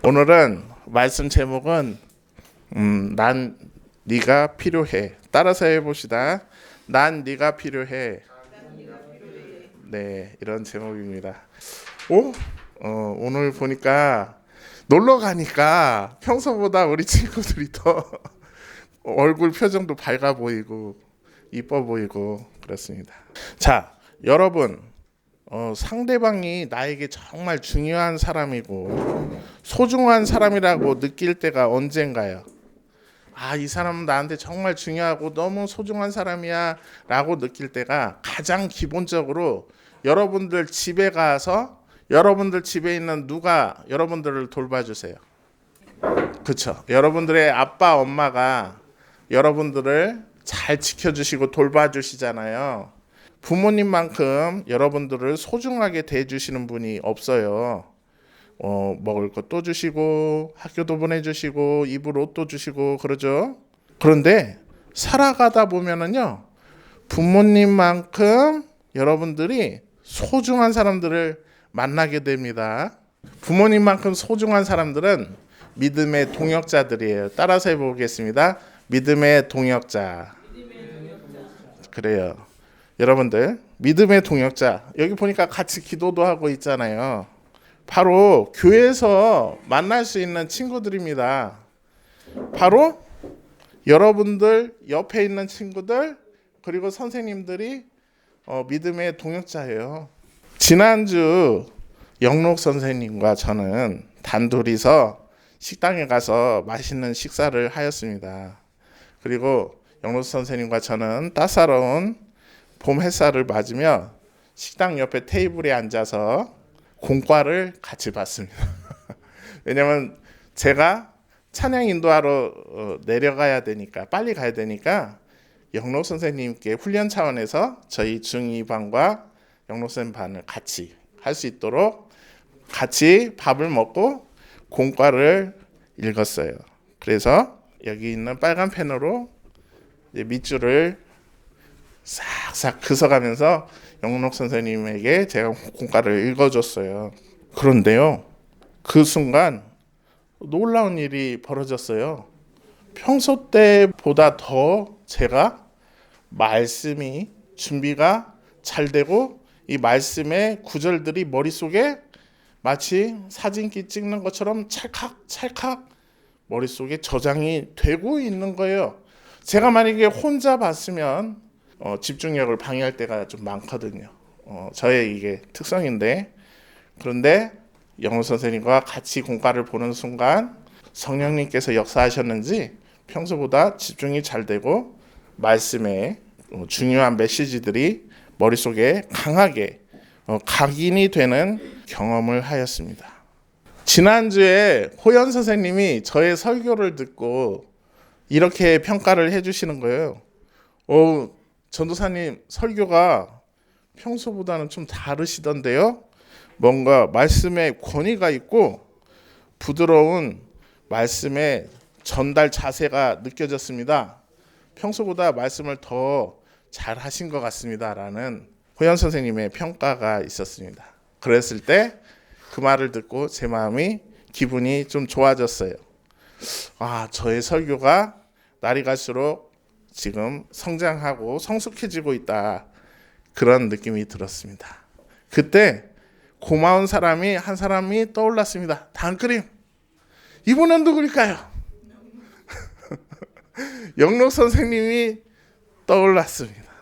오늘은 말씀 제목은 난 네가 필요해. 따라서 해봅시다. 난 네가 필요해. 네, 이런 제목입니다. 오늘 보니까 놀러 가니까 평소보다 우리 친구들이 더 얼굴 표정도 밝아 보이고 이뻐 보이고 그렇습니다. 자, 여러분, 상대방이 나에게 정말 중요한 사람이고 소중한 사람이라고 느낄 때가 언젠가요? 이 사람은 나한테 정말 중요하고 너무 소중한 사람이야 라고 느낄 때가 가장 기본적으로 여러분들 집에 가서 여러분들 집에 있는 누가 여러분들을 돌봐주세요. 그렇죠? 여러분들의 아빠 엄마가 여러분들을 잘 지켜주시고 돌봐주시잖아요. 부모님만큼 여러분들을 소중하게 대해주시는 분이 없어요. 먹을 것도 주시고 학교도 보내주시고 입을 옷도 주시고 그러죠. 그런데 살아가다 보면은요, 부모님만큼 여러분들이 소중한 사람들을 만나게 됩니다. 부모님만큼 소중한 사람들은 믿음의 동역자들이에요. 따라서 해보겠습니다. 믿음의 동역자. 그래요. 여러분들, 믿음의 동역자. 여기 보니까 같이 기도도 하고 있잖아요. 바로 교회에서 만날 수 있는 친구들입니다. 바로 여러분들 옆에 있는 친구들 그리고 선생님들이 믿음의 동역자예요. 지난주 영록 선생님과 저는 단둘이서 식당에 가서 맛있는 식사를 하였습니다. 그리고 영록 선생님과 저는 따사로운 봄 햇살을 맞으며 식당 옆에 테이블에 앉아서 공과를 같이 봤습니다. 왜냐면 제가 찬양 인도하러 내려가야 되니까 빨리 가야 되니까 영록 선생님께 훈련 차원에서 저희 중2 반과 영록 선생님 반을 같이 할 수 있도록 같이 밥을 먹고 공과를 읽었어요. 그래서 여기 있는 빨간 펜으로 밑줄을 싹싹 긋어가면서 영록 선생님에게 제가 공과를 읽어줬어요. 그런데요, 그 순간 놀라운 일이 벌어졌어요. 평소 때보다 더 제가 말씀이 준비가 잘 되고 이 말씀의 구절들이 머릿속에 마치 사진기 찍는 것처럼 찰칵찰칵 머릿속에 저장이 되고 있는 거예요. 제가 만약에 혼자 봤으면 집중력을 방해할 때가 좀 많거든요. 저의 이게 특성인데, 그런데 영어 선생님과 같이 공과를 보는 순간 성령님께서 역사하셨는지 평소보다 집중이 잘 되고 말씀에 중요한 메시지들이 머릿속에 강하게 각인이 되는 경험을 하였습니다. 지난주에 호연 선생님이 저의 설교를 듣고 이렇게 평가를 해주시는 거예요. 전도사님 설교가 평소보다는 좀 다르시던데요. 뭔가 말씀에 권위가 있고 부드러운 말씀의 전달 자세가 느껴졌습니다. 평소보다 말씀을 더 잘 하신 것 같습니다. 라는 호연 선생님의 평가가 있었습니다. 그랬을 때 그 말을 듣고 제 마음이 기분이 좀 좋아졌어요. 저의 설교가 날이 갈수록 지금 성장하고 성숙해지고 있다. 그런 느낌이 들었습니다. 그때 고마운 사람이 한 사람이 떠올랐습니다. 단크림. 이분은 누구일까요? 영록 선생님이 떠올랐습니다.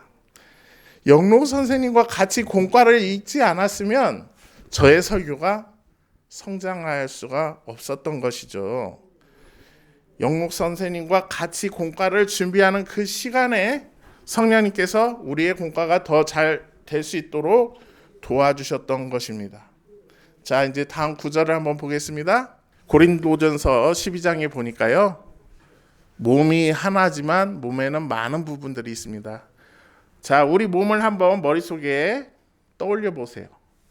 영록 선생님과 같이 공과를 읽지 않았으면 저의 설교가 성장할 수가 없었던 것이죠. 영록 선생님과 같이 공과를 준비하는 그 시간에 성령님께서 우리의 공과가 더 잘 될 수 있도록 도와주셨던 것입니다. 자, 이제 다음 구절을 한번 보겠습니다. 고린도전서 12장에 보니까요, 몸이 하나지만 몸에는 많은 부분들이 있습니다. 자, 우리 몸을 한번 머릿속에 떠올려 보세요.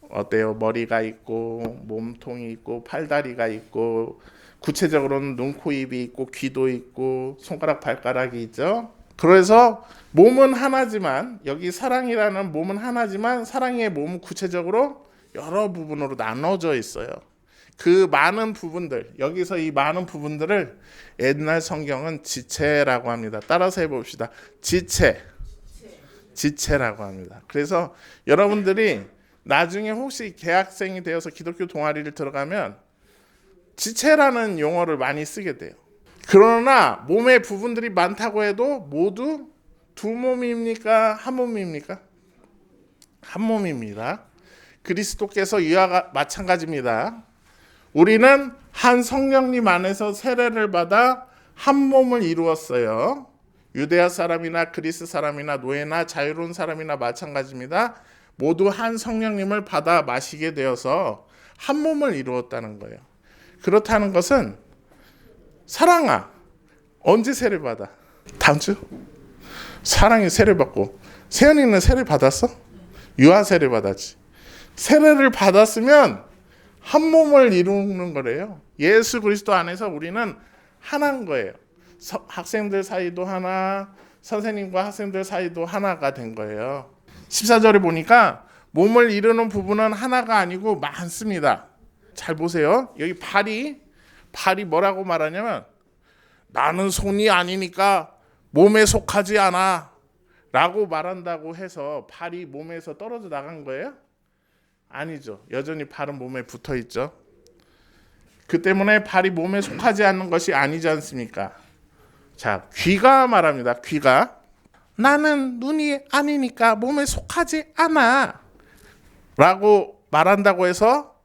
어때요? 머리가 있고 몸통이 있고 팔다리가 있고 구체적으로는 눈, 코, 입이 있고 귀도 있고 손가락, 발가락이 있죠. 그래서 몸은 하나지만, 여기 사랑이라는 몸은 하나지만 사랑의 몸은 구체적으로 여러 부분으로 나눠져 있어요. 그 많은 부분들, 여기서 이 많은 부분들을 옛날 성경은 지체라고 합니다. 따라서 해봅시다. 지체라고 합니다. 그래서 여러분들이 나중에 혹시 개학생이 되어서 기독교 동아리를 들어가면 지체라는 용어를 많이 쓰게 돼요. 그러나 몸의 부분들이 많다고 해도 모두 두 몸입니까? 한 몸입니까? 한 몸입니다. 그리스도께서 이와 마찬가지입니다. 우리는 한 성령님 안에서 세례를 받아 한 몸을 이루었어요. 유대아 사람이나 그리스 사람이나 노예나 자유로운 사람이나 마찬가지입니다. 모두 한 성령님을 받아 마시게 되어서 한 몸을 이루었다는 거예요. 그렇다는 것은 사랑아, 언제 세례 받아? 다음 주? 사랑이 세례 받고, 세연이는 세례 받았어? 유아 세례 받았지. 세례를 받았으면 한 몸을 이루는 거래요. 예수 그리스도 안에서 우리는 하나인 거예요. 학생들 사이도 하나, 선생님과 학생들 사이도 하나가 된 거예요. 14절에 보니까 몸을 이루는 부분은 하나가 아니고 많습니다. 잘 보세요. 여기 발이 뭐라고 말하냐면 나는 손이 아니니까 몸에 속하지 않아 라고 말한다고 해서 발이 몸에서 떨어져 나간 거예요? 아니죠. 여전히 발은 몸에 붙어 있죠. 그 때문에 발이 몸에 속하지 않는 것이 아니지 않습니까? 자, 귀가 말합니다. 귀가 나는 눈이 아니니까 몸에 속하지 않아 라고 말한다고 해서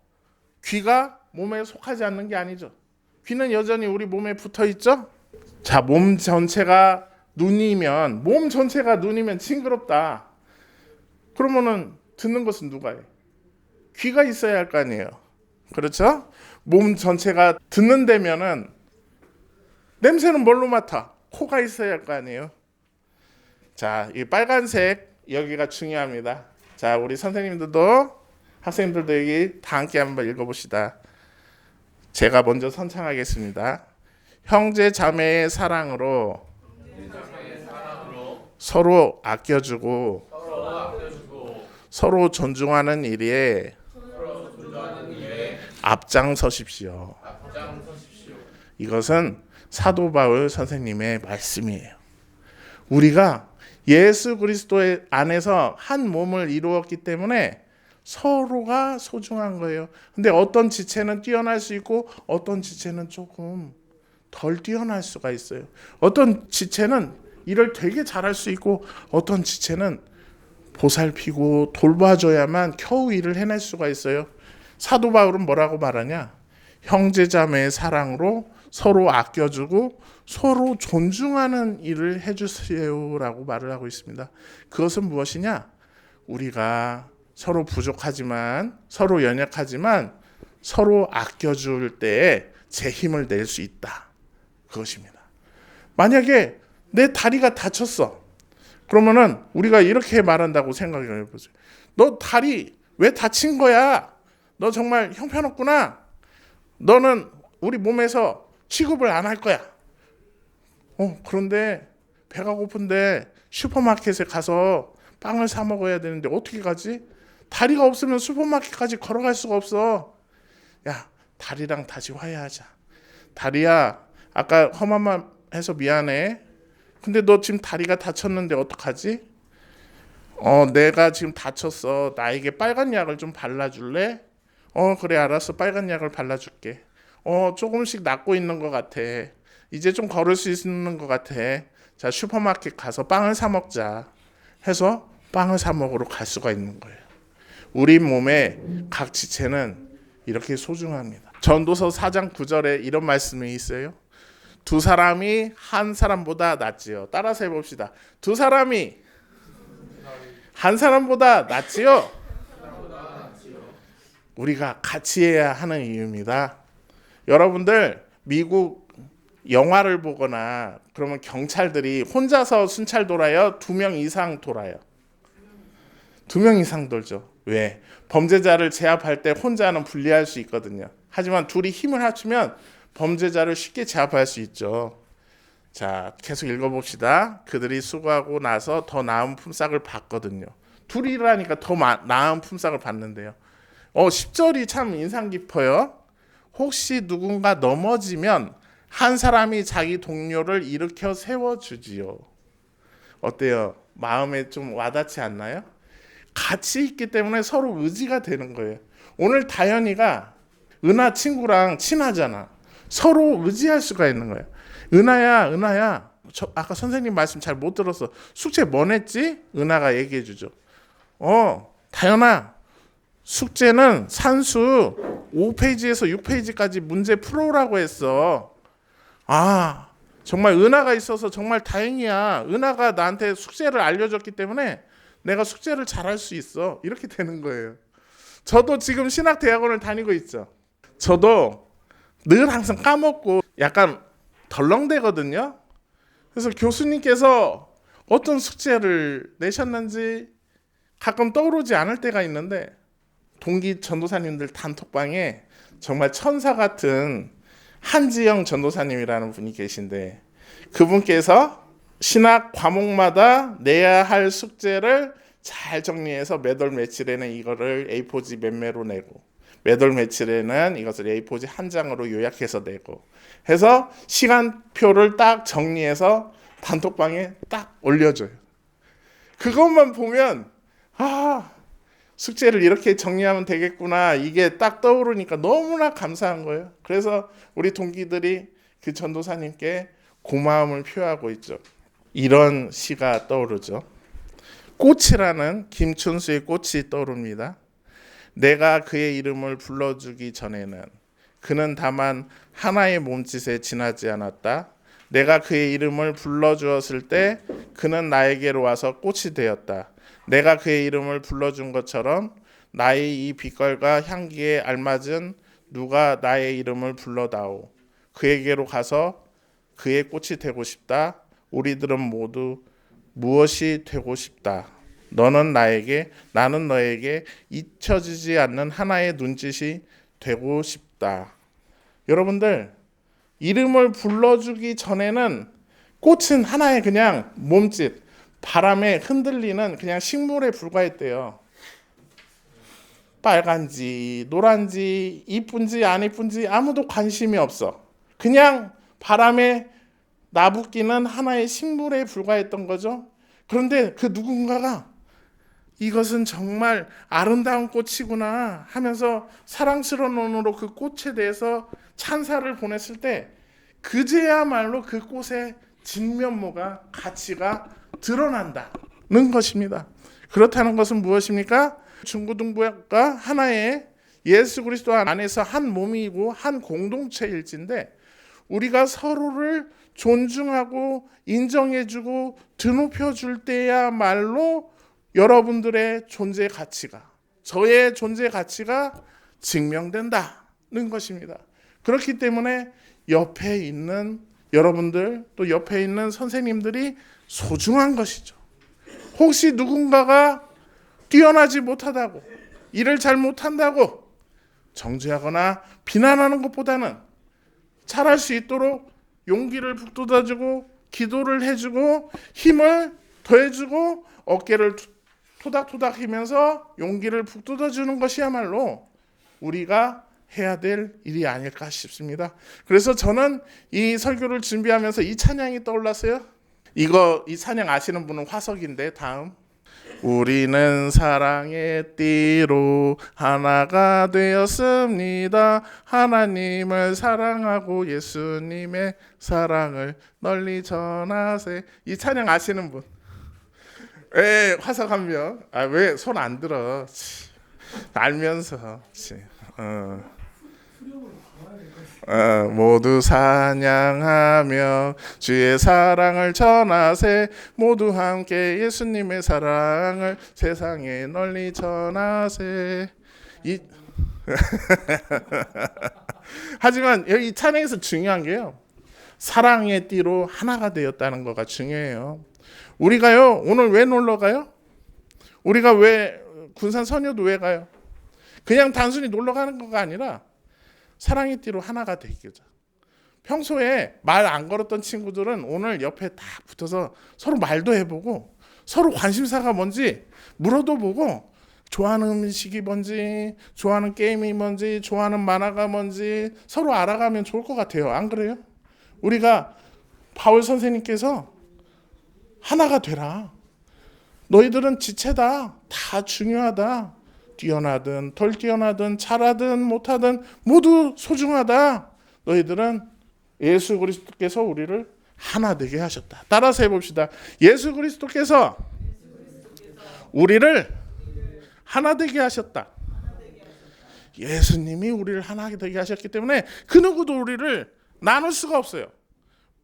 귀가 몸에 속하지 않는 게 아니죠. 귀는 여전히 우리 몸에 붙어 있죠. 자, 몸 전체가 눈이면 징그럽다. 그러면은 듣는 것은 누가 해? 귀가 있어야 할 거 아니에요. 그렇죠? 몸 전체가 듣는 데면은 냄새는 뭘로 맡아? 코가 있어야 할 거 아니에요. 자, 이 빨간색 여기가 중요합니다. 자, 우리 선생님들도 학생들도 여기 다 함께 한번 읽어봅시다. 제가 먼저 선창하겠습니다. 형제 자매의 사랑으로 서로 아껴주고 서로 존중하는 일에 앞장서십시오. 이것은 사도 바울 선생님의 말씀이에요. 우리가 예수 그리스도의 안에서 한 몸을 이루었기 때문에 서로가 소중한 거예요. 근데 어떤 지체는 뛰어날 수 있고 어떤 지체는 조금 덜 뛰어날 수가 있어요. 어떤 지체는 일을 되게 잘할 수 있고 어떤 지체는 보살피고 돌봐줘야만 겨우 일을 해낼 수가 있어요. 사도 바울은 뭐라고 말하냐? 형제자매의 사랑으로 서로 아껴주고 서로 존중하는 일을 해주세요라고 말을 하고 있습니다. 그것은 무엇이냐? 우리가 서로 부족하지만 서로 연약하지만 서로 아껴줄 때에 제 힘을 낼 수 있다. 그것입니다. 만약에 내 다리가 다쳤어. 그러면은 우리가 이렇게 말한다고 생각해 보세요. 너 다리 왜 다친 거야? 너 정말 형편없구나. 너는 우리 몸에서 취급을 안 할 거야. 그런데 배가 고픈데 슈퍼마켓에 가서 빵을 사 먹어야 되는데 어떻게 가지? 다리가 없으면 슈퍼마켓까지 걸어갈 수가 없어. 야, 다리랑 다시 화해하자. 다리야, 아까 험한 말 해서 미안해. 근데 너 지금 다리가 다쳤는데 어떡하지? 내가 지금 다쳤어. 나에게 빨간 약을 좀 발라줄래? 그래, 알았어. 빨간 약을 발라줄게. 조금씩 낫고 있는 것 같아. 이제 좀 걸을 수 있는 것 같아. 자, 슈퍼마켓 가서 빵을 사 먹자. 해서 빵을 사 먹으러 갈 수가 있는 거예요. 우리 몸의 각 지체는 이렇게 소중합니다. 전도서 4장 9절에 이런 말씀이 있어요. 두 사람이 한 사람보다 낫지요. 따라서 해봅시다. 두 사람이 한 사람보다 낫지요. 우리가 같이 해야 하는 이유입니다. 여러분들 미국 영화를 보거나 그러면 경찰들이 혼자서 순찰 돌아요? 2명 이상 돌아요? 2명 이상 돌죠. 왜? 범죄자를 제압할 때 혼자는 불리할 수 있거든요. 하지만 둘이 힘을 합치면 범죄자를 쉽게 제압할 수 있죠. 자, 계속 읽어봅시다. 그들이 수고하고 나서 더 나은 품삯을 받거든요. 둘이 일하니까 더 나은 품삯을 받는데요. 10절이 참 인상 깊어요. 혹시 누군가 넘어지면 한 사람이 자기 동료를 일으켜 세워주지요. 어때요? 마음에 좀 와닿지 않나요? 같이 있기 때문에 서로 의지가 되는 거예요. 오늘 다현이가 은하 친구랑 친하잖아. 서로 의지할 수가 있는 거예요. 은하야, 아까 선생님 말씀 잘 못 들었어. 숙제 뭐 냈지? 은하가 얘기해 주죠. 다현아, 숙제는 산수 5페이지에서 6페이지까지 문제 풀어오라고 했어. 아, 정말 은하가 있어서 정말 다행이야. 은하가 나한테 숙제를 알려줬기 때문에 내가 숙제를 잘할 수 있어. 이렇게 되는 거예요. 저도 지금 신학대학원을 다니고 있죠. 저도 늘 항상 까먹고 약간 덜렁대거든요. 그래서 교수님께서 어떤 숙제를 내셨는지 가끔 떠오르지 않을 때가 있는데, 동기 전도사님들 단톡방에 정말 천사 같은 한지영 전도사님이라는 분이 계신데, 그분께서 신학 과목마다 내야 할 숙제를 잘 정리해서 몇 월 며칠에는 이거를 A4지 몇 매로 내고, 몇 월 며칠에는 이것을 A4지 한 장으로 요약해서 내고 해서 시간표를 딱 정리해서 단톡방에 딱 올려줘요. 그것만 보면 숙제를 이렇게 정리하면 되겠구나, 이게 딱 떠오르니까 너무나 감사한 거예요. 그래서 우리 동기들이 그 전도사님께 고마움을 표하고 있죠. 이런 시가 떠오르죠. 꽃이라는 김춘수의 꽃이 떠오릅니다. 내가 그의 이름을 불러주기 전에는 그는 다만 하나의 몸짓에 지나지 않았다. 내가 그의 이름을 불러주었을 때 그는 나에게로 와서 꽃이 되었다. 내가 그의 이름을 불러준 것처럼 나의 이 빛깔과 향기에 알맞은 누가 나의 이름을 불러다오. 그에게로 가서 그의 꽃이 되고 싶다. 우리들은 모두 무엇이 되고 싶다. 너는 나에게, 나는 너에게 잊혀지지 않는 하나의 눈짓이 되고 싶다. 여러분들, 이름을 불러주기 전에는 꽃은 하나의 그냥 몸짓, 바람에 흔들리는 그냥 식물에 불과했대요. 빨간지 노란지 이쁜지 안 이쁜지 아무도 관심이 없어. 그냥 바람에 나부끼는 하나의 식물에 불과했던 거죠. 그런데 그 누군가가 이것은 정말 아름다운 꽃이구나 하면서 사랑스러운 눈으로 그 꽃에 대해서 찬사를 보냈을 때 그제야말로 그 꽃의 진면모가, 가치가 드러난다는 것입니다. 그렇다는 것은 무엇입니까? 중고등부가 하나의 예수 그리스도 안에서 한 몸이고 한 공동체일진데, 우리가 서로를 존중하고 인정해주고 드높여줄 때야말로 여러분들의 존재 가치가, 저의 존재 가치가 증명된다는 것입니다. 그렇기 때문에 옆에 있는 여러분들, 또 옆에 있는 선생님들이 소중한 것이죠. 혹시 누군가가 뛰어나지 못하다고, 일을 잘 못한다고 정죄하거나 비난하는 것보다는 잘할 수 있도록 용기를 북돋아주고 기도를 해주고 힘을 더해주고 어깨를 토닥토닥 하면서 용기를 북돋아주는 것이야말로 우리가 해야 될 일이 아닐까 싶습니다. 그래서 저는 이 설교를 준비하면서 이 찬양이 떠올랐어요. 이 찬양 아시는 분은 화석인데, 다음 우리는 사랑의 띠로 하나가 되었습니다. 하나님을 사랑하고 예수님의 사랑을 널리 전하세. 이 찬양 아시는 분? 화석 한 명. 왜 손 안 들어? 알면서. 모두 찬양하며 주의 사랑을 전하세. 모두 함께 예수님의 사랑을 세상에 널리 전하세. 하지만 여기 찬양에서 중요한 게요, 사랑의 띠로 하나가 되었다는 거가 중요해요. 우리가요, 오늘 왜 놀러 가요? 우리가 왜 군산 선교도 왜 가요? 그냥 단순히 놀러 가는 거가 아니라 사랑의 띠로 하나가 되기죠. 평소에 말 안 걸었던 친구들은 오늘 옆에 딱 붙어서 서로 말도 해보고 서로 관심사가 뭔지 물어도 보고 좋아하는 음식이 뭔지, 좋아하는 게임이 뭔지, 좋아하는 만화가 뭔지 서로 알아가면 좋을 것 같아요. 안 그래요? 우리가 바울 선생님께서 하나가 되라. 너희들은 지체다. 다 중요하다. 뛰어나든 덜 뛰어나든 잘하든 못하든 모두 소중하다. 너희들은 예수 그리스도께서 우리를 하나 되게 하셨다. 따라서 해봅시다. 예수 그리스도께서 우리를 하나 되게 하셨다. 예수님이 우리를 하나 되게 하셨기 때문에 그 누구도 우리를 나눌 수가 없어요.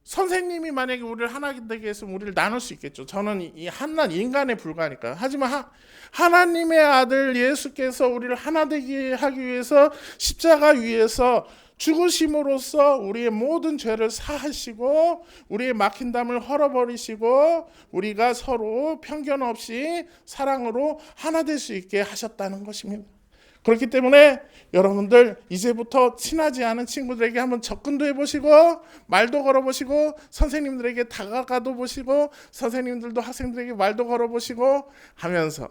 선생님이 만약에 우리를 하나 되게 했으면 우리를 나눌 수 있겠죠. 저는 이 한낱 인간에 불과하니까. 하지만 하나님의 아들 예수께서 우리를 하나 되게 하기 위해서 십자가 위에서 죽으심으로써 우리의 모든 죄를 사하시고 우리의 막힌 담을 헐어버리시고 우리가 서로 편견 없이 사랑으로 하나 될 수 있게 하셨다는 것입니다. 그렇기 때문에 여러분들 이제부터 친하지 않은 친구들에게 한번 접근도 해보시고 말도 걸어보시고 선생님들에게 다가가도 보시고 선생님들도 학생들에게 말도 걸어보시고 하면서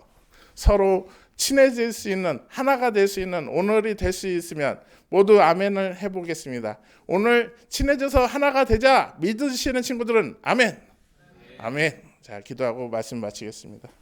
서로 친해질 수 있는 하나가 될 수 있는 오늘이 될 수 있으면 모두 아멘을 해보겠습니다. 오늘 친해져서 하나가 되자 믿으시는 친구들은 아멘. 아멘. 자, 기도하고 말씀 마치겠습니다.